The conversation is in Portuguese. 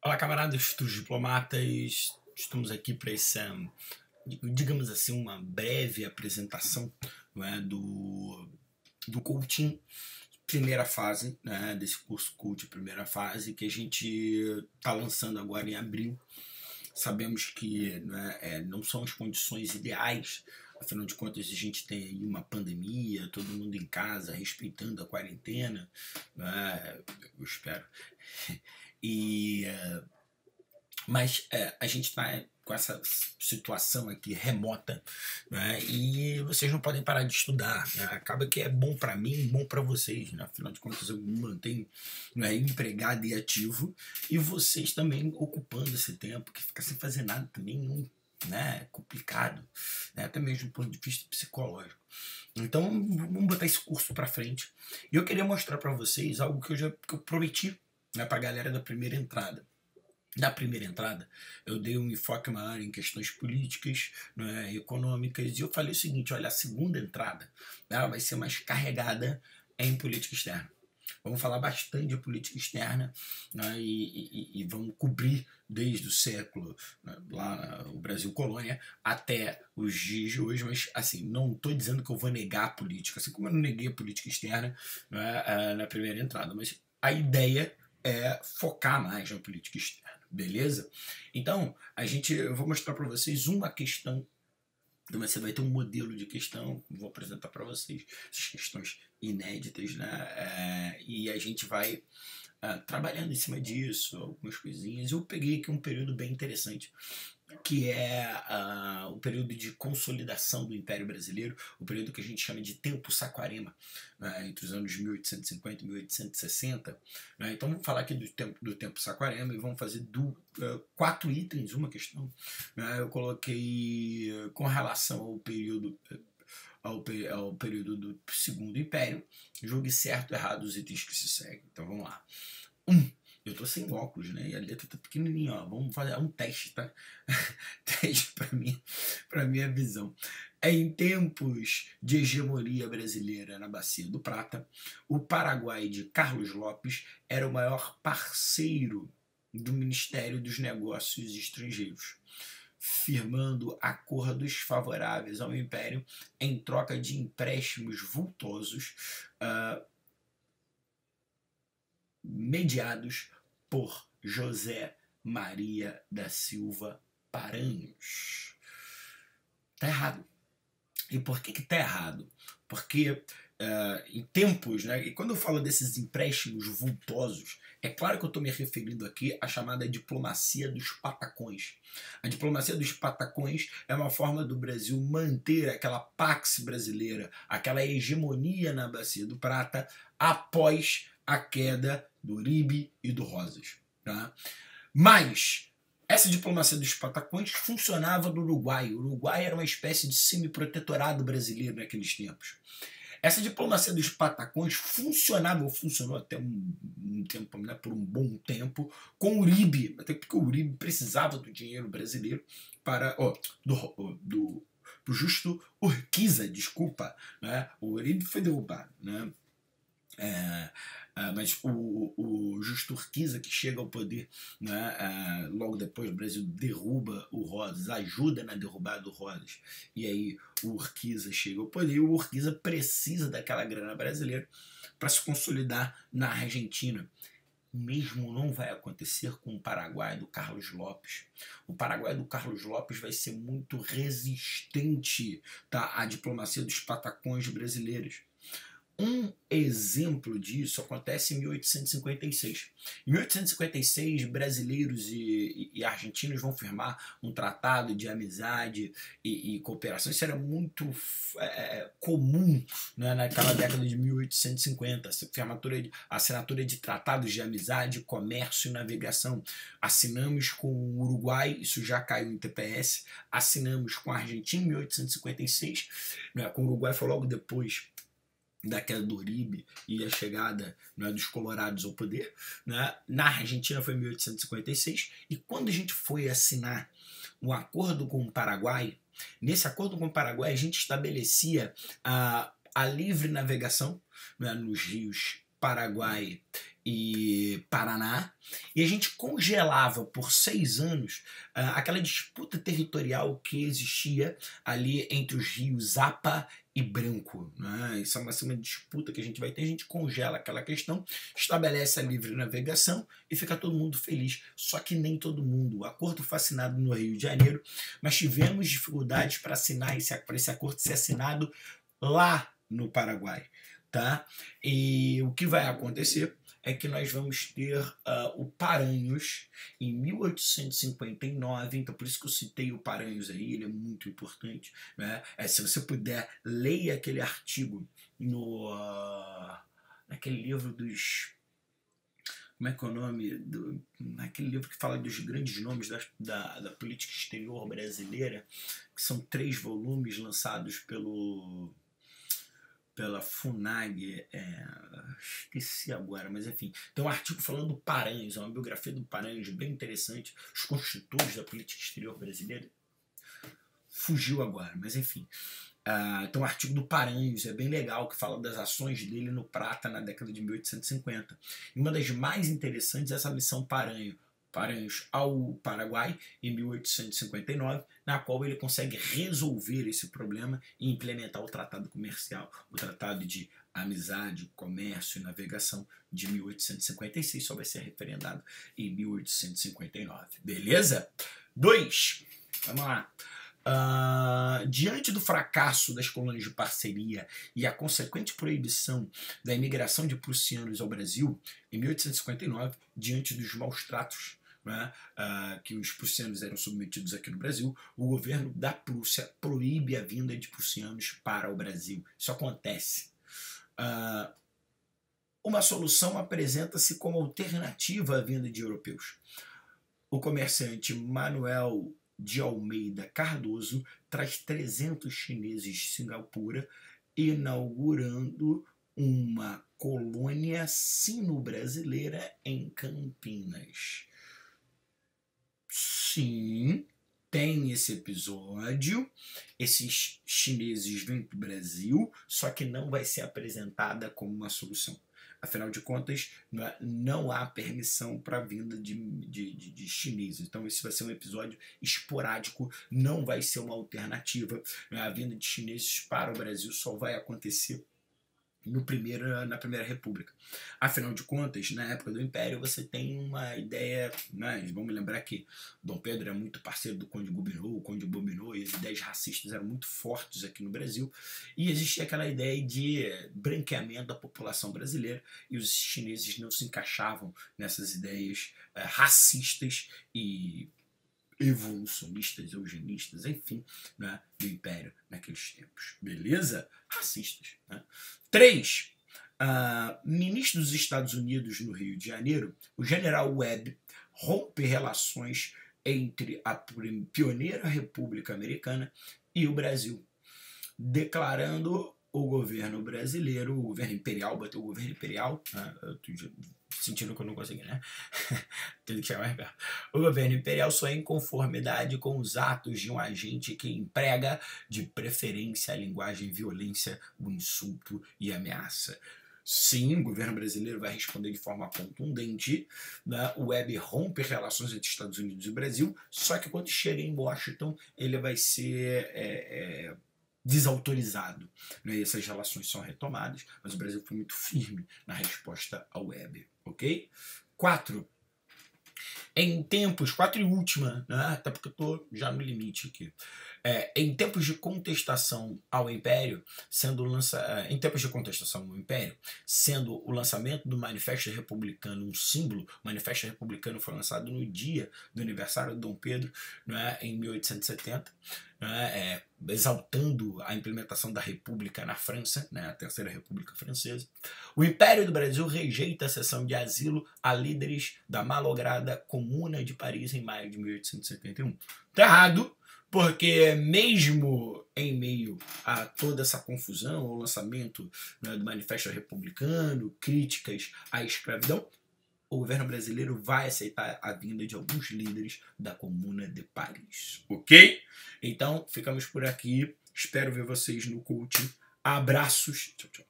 Olá, camaradas futuros diplomatas. Estamos aqui para essa, digamos assim, uma breve apresentação, não é, do coaching primeira fase, né, desse curso coaching primeira fase, que a gente está lançando agora em abril. Sabemos que, né, não são as condições ideais, afinal de contas a gente tem aí uma pandemia, todo mundo em casa, respeitando a quarentena, né, eu espero. E mas a gente está com essa situação aqui remota, né? E vocês não podem parar de estudar, né? Acaba que é bom para mim, bom para vocês, né? Afinal de contas eu me mantenho, né, empregado e ativo, e vocês também ocupando esse tempo, que fica sem fazer nada também, né, complicado, né? Até mesmo do ponto de vista psicológico. Então vamos botar esse curso para frente. E eu queria mostrar para vocês algo que eu prometi, né, para a galera da primeira entrada. Na primeira entrada, eu dei um enfoque maior em questões políticas, né, econômicas, e eu falei o seguinte: olha, a segunda entrada ela vai ser mais carregada em política externa. Vamos falar bastante de política externa, né, e vamos cobrir desde o século, né, lá o Brasil colônia até os dias de hoje, mas assim, não estou dizendo que eu vou negar a política, assim como eu não neguei a política externa, né, na primeira entrada, mas a ideia é focar mais na política externa, beleza? Então, eu vou mostrar para vocês uma questão. Você vai ter um modelo de questão, vou apresentar para vocês essas questões inéditas, né? E a gente vai trabalhando em cima disso, algumas coisinhas. Eu peguei aqui um período bem interessante, que é o período de consolidação do Império Brasileiro, o período que a gente chama de Tempo Saquarema, né, entre os anos 1850 e 1860. Né? Então vamos falar aqui do tempo Saquarema e vamos fazer 4 itens, uma questão. Né? Eu coloquei com relação ao período do Segundo Império, julgue certo ou errado os itens que se seguem. Então vamos lá. Eu tô sem óculos, né? E a letra tá pequenininha, ó. Vamos fazer um teste, tá? Teste para minha visão. Em tempos de hegemonia brasileira na Bacia do Prata, o Paraguai de Carlos Lopes era o maior parceiro do Ministério dos Negócios Estrangeiros, firmando acordos favoráveis ao Império em troca de empréstimos vultosos mediados por José Maria da Silva Paranhos. Tá errado. E por que tá errado? Porque em tempos, né, e quando eu falo desses empréstimos vultosos, é claro que eu estou me referindo aqui à chamada diplomacia dos patacões. A diplomacia dos patacões é uma forma do Brasil manter aquela pax brasileira, aquela hegemonia na Bacia do Prata, após a queda do Uribe e do Rosas. Tá? Mas essa diplomacia dos patacões funcionava no Uruguai. O Uruguai era uma espécie de semi-protetorado brasileiro naqueles tempos. Essa diplomacia dos patacões funcionou até um tempo, né, por um bom tempo, com o Uribe, até porque o Uribe precisava do dinheiro brasileiro para do Justo Urquiza, desculpa, né? O Uribe foi derrubado, né? Mas o Justo Urquiza, que chega ao poder, né, logo depois o Brasil derruba o Rosas, ajuda na derrubada do Rosas, e aí o Urquiza chega ao poder, e o Urquiza precisa daquela grana brasileira para se consolidar na Argentina. O mesmo não vai acontecer com o Paraguai do Carlos Lopes. O Paraguai do Carlos Lopes vai ser muito resistente, tá, à diplomacia dos patacões brasileiros. Um exemplo disso acontece em 1856. Em 1856, brasileiros e argentinos vão firmar um tratado de amizade e cooperação. Isso era muito comum, né, naquela década de 1850. A assinatura de tratados de amizade, comércio e navegação. Assinamos com o Uruguai, isso já caiu em TPS. Assinamos com a Argentina em 1856. Né, com o Uruguai foi logo depois da queda do Uribe e a chegada, né, dos colorados ao poder, né? Na Argentina foi em 1856, e quando a gente foi assinar um acordo com o Paraguai, nesse acordo com o Paraguai a gente estabelecia a livre navegação, né, nos rios Paraguai e Paraná, e a gente congelava por 6 anos aquela disputa territorial que existia ali entre os rios Apa e Branco. Né? Isso é uma disputa que a gente vai ter, a gente congela aquela questão, estabelece a livre navegação e fica todo mundo feliz. Só que nem todo mundo. O acordo foi assinado no Rio de Janeiro, mas tivemos dificuldades para esse acordo ser assinado lá no Paraguai. Tá? E o que vai acontecer é que nós vamos ter o Paranhos em 1859, então por isso que eu citei o Paranhos aí, ele é muito importante. Né? Se você puder, leia aquele artigo naquele livro dos... Como é que é o nome? Naquele livro que fala dos grandes nomes da política exterior brasileira, que são 3 volumes lançados pela FUNAG, esqueci agora, mas enfim, tem um artigo falando do Paranhos, é uma biografia do Paranhos bem interessante, os construtores da política exterior brasileira. Fugiu agora, mas enfim. Tem um artigo do Paranhos, é bem legal, que fala das ações dele no Prata na década de 1850. E uma das mais interessantes é essa missão Paranhos ao Paraguai em 1859, na qual ele consegue resolver esse problema e implementar o Tratado Comercial, o Tratado de Amizade, Comércio e Navegação de 1856, só vai ser referendado em 1859. Beleza? 2. Vamos lá. Diante do fracasso das colônias de parceria e a consequente proibição da imigração de prussianos ao Brasil, em 1859, diante dos maus tratos, né, que os prussianos eram submetidos aqui no Brasil, o governo da Prússia proíbe a vinda de prussianos para o Brasil. Isso acontece. Uma solução apresenta-se como alternativa à vinda de europeus. O comerciante Manuel de Almeida Cardoso traz 300 chineses de Singapura, inaugurando uma colônia sino-brasileira em Campinas. Sim, tem esse episódio. Esses chineses vêm para o Brasil, só que não vai ser apresentada como uma solução. Afinal de contas, não há permissão para a vinda de chineses. Então, esse vai ser um episódio esporádico, não vai ser uma alternativa. A vinda de chineses para o Brasil só vai acontecer na Primeira República. Afinal de contas, na época do Império, você tem uma ideia, né? Vamos lembrar que Dom Pedro é muito parceiro do Conde Gobineau, o Conde Gobineau, e as ideias racistas eram muito fortes aqui no Brasil, e existia aquela ideia de branqueamento da população brasileira, e os chineses não se encaixavam nessas ideias racistas e evolucionistas, eugenistas, enfim, né, do Império naqueles tempos. Beleza? Racistas. Né? 3. Ministro dos Estados Unidos no Rio de Janeiro, o general Webb rompe relações entre a pioneira República Americana e o Brasil, declarando o governo brasileiro, o governo imperial, bateu o governo imperial, sentindo que eu não consegui, né? Tendo que chegar mais perto. O governo imperial só é em conformidade com os atos de um agente que emprega de preferência a linguagem violência, o insulto e ameaça. Sim, o governo brasileiro vai responder de forma contundente. Né? O Webb rompe relações entre Estados Unidos e Brasil, só que quando chega em Washington, ele vai ser desautorizado. Né? E essas relações são retomadas, mas o Brasil foi muito firme na resposta ao Webb. Ok? 4. Em tempos, 4 e última, né? Até porque eu estou já no limite aqui. Em tempos de contestação ao Império, sendo o lançamento do Manifesto Republicano um símbolo, o Manifesto Republicano foi lançado no dia do aniversário de Dom Pedro, né, em 1870, né, exaltando a implementação da República na França, né, a Terceira República Francesa. O Império do Brasil rejeita a cessão de asilo a líderes da malograda Comuna de Paris em maio de 1871. Tá errado, porque mesmo em meio a toda essa confusão, ao lançamento, né, do Manifesto Republicano, críticas à escravidão, o governo brasileiro vai aceitar a vinda de alguns líderes da Comuna de Paris. Ok? Então, ficamos por aqui. Espero ver vocês no coaching. Abraços. Tchau, tchau.